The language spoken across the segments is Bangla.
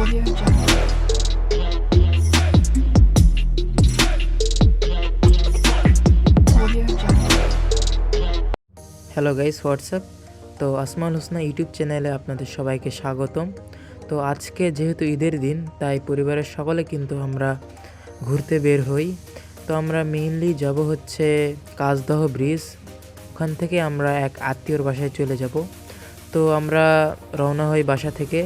Audio Jungle. Audio Jungle. Hello guys, WhatsApp. তো আসমাউল হোসনা ইউটিউব চ্যানেলে আপনাদের সবাইকে স্বাগতম। তো আজকে যেহেতু ঈদের দিন, তাই পরিবারের সকলে কিন্তু আমরা ঘুরতে বের হই। তো আমরা মেইনলি যাব হচ্ছে কাজদহ ব্রিজ। ওখান থেকে আমরা এক আত্মীয়র বাসায় চলে যাব। তো আমরা রওনা হই বাসা থেকে।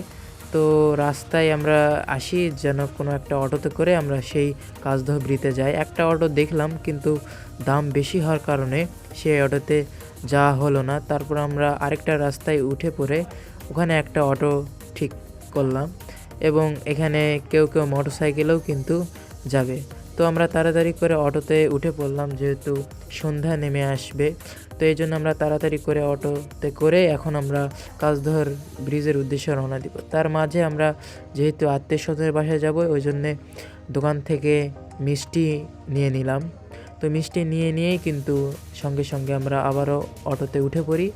তো রাস্তায় আমরা আসি যেন কোনো একটা অটোতে করে আমরা সেই কাজদহ ব্রিজে যাই। একটা অটো দেখলাম, কিন্তু দাম বেশি হওয়ার কারণে সেই অটোতে যাওয়া হলো না। তারপর আমরা আরেকটা রাস্তায় উঠে পড়ে ওখানে একটা অটো ঠিক করলাম, এবং এখানে কেউ কেউ মোটরসাইকেলেও কিন্তু যাবে। তো আমরা তাড়াতাড়ি করে অটোতে উঠে পড়লাম, যেহেতু সন্ধ্যা নেমে আসবে। তো এই জন্য আমরা তাড়াতাড়ি করে অটোতে করে এখন আমরা কাজদহর ব্রিজের উদ্দেশ্যে রওনা দিব। তার মাঝে আমরা যেহেতু আত্মীয় স্বজনের বাসায় যাব, ওই জন্যে দোকান থেকে মিষ্টি নিয়ে নিলাম। তো মিষ্টি নিয়েই কিন্তু সঙ্গে সঙ্গে আমরা আবারও অটোতে উঠে পড়ি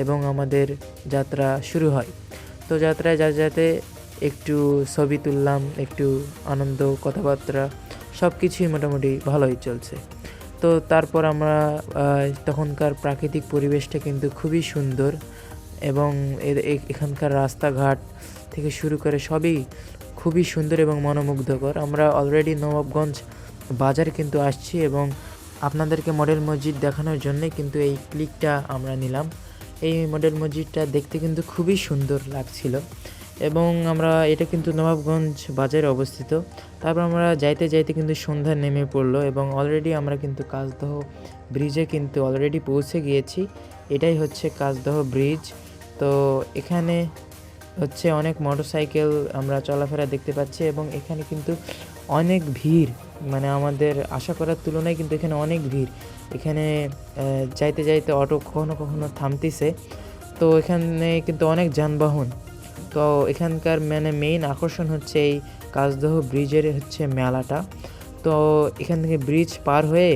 এবং আমাদের যাত্রা শুরু হয়। তো যাত্রায় যাতে একটু ছবি তুললাম, একটু আনন্দ, কথাবার্তা সব কিছুই মোটামুটি ভালোই চলছে। তো তারপর আমরা তখনকার প্রাকৃতিক পরিবেশটা কিন্তু খুবই সুন্দর, এবং এখানকার রাস্তাঘাট থেকে শুরু করে সবই খুবই সুন্দর এবং মনোমুগ্ধকর। আমরা অলরেডি নবাবগঞ্জ বাজার কিন্তু আসছি, এবং আপনাদেরকে মডেল মসজিদ দেখানোর জন্যে কিন্তু এই ক্লিকটা আমরা নিলাম। এই মডেল মসজিদটা দেখতে কিন্তু খুবই সুন্দর লাগছিল, এবং আমরা এটা কিন্তু নবাবগঞ্জ বাজারে অবস্থিত। তারপর আমরা যাইতে যাইতে কিন্তু সন্ধ্যা নেমে পড়লো, এবং অলরেডি আমরা কিন্তু কাজদহ ব্রিজে কিন্তু অলরেডি পৌঁছে গিয়েছি। এটাই হচ্ছে কাজদহ ব্রিজ। তো এখানে হচ্ছে অনেক মোটরসাইকেল আমরা চলাফেরা দেখতে পাচ্ছি, এবং এখানে কিন্তু অনেক ভিড়, মানে আমাদের আশা করার তুলনায় কিন্তু এখানে অনেক ভিড়। এখানে যাইতে যাইতে অটো কখনো কখনো থামতেছে। তো এখানে কিন্তু অনেক যানবাহন। তো এখানকার মানে মেইন আকর্ষণ হচ্ছে এই কাজদহ ব্রিজের হচ্ছে মেলাটা। তো এখান থেকে ব্রিজ পার হয়ে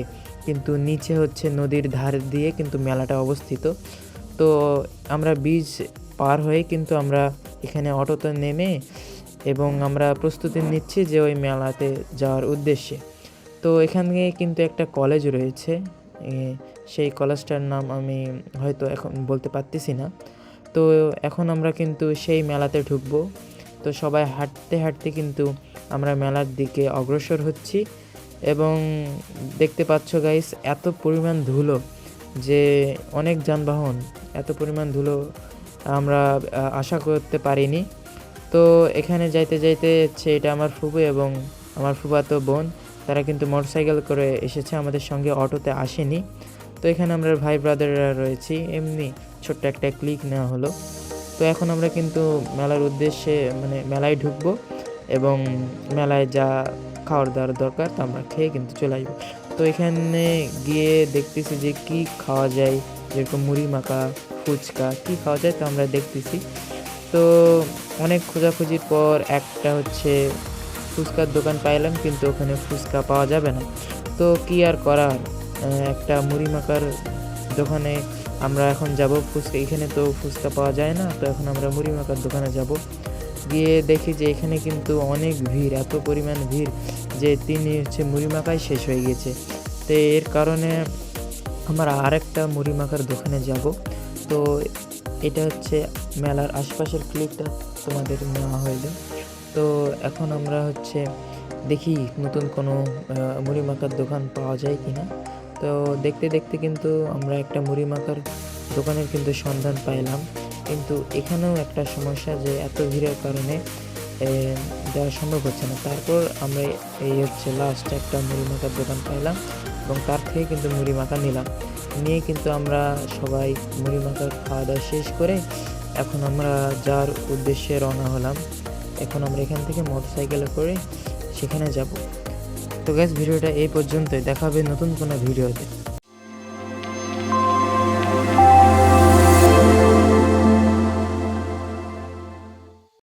কিন্তু নিচে হচ্ছে নদীর ধার দিয়ে কিন্তু মেলাটা অবস্থিত। তো আমরা ব্রিজ পার হয়ে কিন্তু আমরা এখানে অটোতে নেমে এবং আমরা প্রস্তুতি নিচ্ছি যে ওই মেলাতে যাওয়ার উদ্দেশ্যে। তো এখানে কিন্তু একটা কলেজ রয়েছে, সেই কলেজটার নাম আমি হয়তো এখন বলতে পারতেছি না। তো এখন আমরা কিন্তু সেই মেলাতে ঢুকবো। তো সবাই হাঁটতে হাঁটতে কিন্তু আমরা মেলার দিকে অগ্রসর হচ্ছি, এবং দেখতে পাচ্ছ গাইস, এত পরিমাণ ধুলো যে অনেক যানবাহন, এত পরিমাণ ধুলো আমরা আশা করতে পারিনি। তো এখানে যাইতে যাইতে হচ্ছে এটা আমার ফুফু এবং আমার ফুফাতো বোন, তারা কিন্তু মোটরসাইকেল করে এসেছে, আমাদের সঙ্গে অটোতে আসেনি। তো এখানে আমরা ভাই ব্রাদাররা রয়েছি, এমনি ছোট্ট একটা ক্লিক নেওয়া হলো। তো এখন আমরা কিন্তু মেলার উদ্দেশ্যে মানে মেলায় ঢুকবো, এবং মেলায় যা খাওয়ার দাওয়ার দরকার তা আমরা খেয়ে কিন্তু চলে আসবো। তো এখানে গিয়ে দেখতেছি যে কি খাওয়া যায়, যেরকম মুড়ি মাখা, ফুচকা কি খাওয়া যায় তো আমরা দেখতেছি। তো অনেক খোঁজাখুঁজির পর একটা হচ্ছে ফুচকার দোকান পাইলাম, কিন্তু ওখানে ফুচকা পাওয়া যাবে না। তো কি আর করার, একটা মুড়ি মাখার দোকানে আমরা এখন যাব। ফুচকা এখানে তো ফুচকা পাওয়া যায় না, তো এখন আমরা মুড়ি মাখার দোকানে যাব। গিয়ে দেখি যে এখানে কিন্তু অনেক ভিড়, এত পরিমাণ ভিড় যে তিনি হচ্ছে মুড়ি মাখাই শেষ হয়ে গেছে। তো এর কারণে আমরা আরেকটা মুড়ি মাখার দোকানে যাব। তো এটা হচ্ছে মেলার আশপাশের ক্লিপটা তোমাদের নেওয়া হইলো। তো এখন আমরা হচ্ছে দেখি নতুন কোনো মুড়ি মাখার দোকান পাওয়া যায় কি না। তো দেখতে দেখতে কিন্তু আমরা একটা মুড়ি মাখার দোকানের কিন্তু সন্ধান পাইলাম, কিন্তু এখানেও একটা সমস্যা যে এত ভিড়ের কারণে দেওয়া সম্ভব হচ্ছে না। তারপর আমরা এই হচ্ছে লাস্ট একটা মুড়ি মাখার দোকান পাইলাম, এবং তার থেকে কিন্তু মুড়ি মাখা নিয়ে কিন্তু আমরা সবাই মুড়ি মাখার খাওয়া দাওয়া শেষ করে এখন আমরা যার উদ্দেশ্যে রওনা হলাম। এখন আমরা এখান থেকে মোটরসাইকেলে করে সেখানে যাব। তো গাইস, ভিডিওটা এই পর্যন্তই, দেখা হবে নতুন কোনো ভিডিওতে।